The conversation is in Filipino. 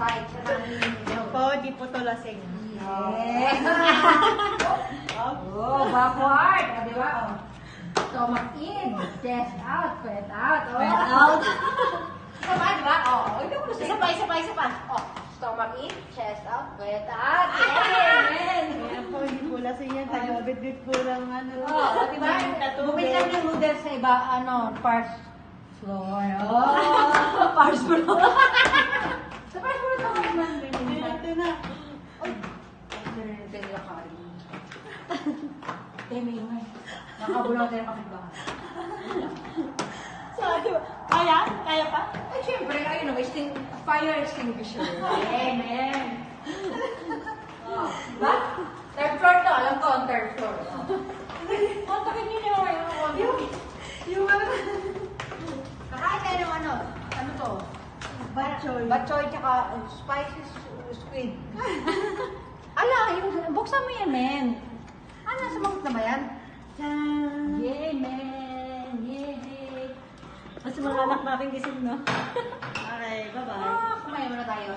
bite siya ng Po, di po to lasing. Yes. Oh, backward. O, di ba? Oh. Stomach in, chest out, sweat out. Oh. Sweat out. Isa pa, di ba? Oh, ito mo isa pa. Oh, stomach in, chest out, sweat out. Amen. Kaya po, di po lasing yan. Taga-bit-bit po lang ano. Oh, di ba? Bumit lang yung noodles sa iba, parts floor. Oh, parts floor. Sa parts floor na naman. Ito na. Ito yung kari. Temi nga. Nakabulaw tayo kapitbahay. So, di ba? Kaya? Kaya pa? Ay, syempre, ayun o, fire extinguisher. Amen. Oh, diba? Third floor to, alam ko ang third floor. Kontakin nyo yung kakain tayo ng ano to? Batchoy. Batchoy tsaka spicy squid. Ala, buksan mo yan, men. Ano, sumangot na ba yan? Tsan! Yay, men! Yay! Mas mga anak natin gising, no? Okay, bye-bye. Kumain muna tayo.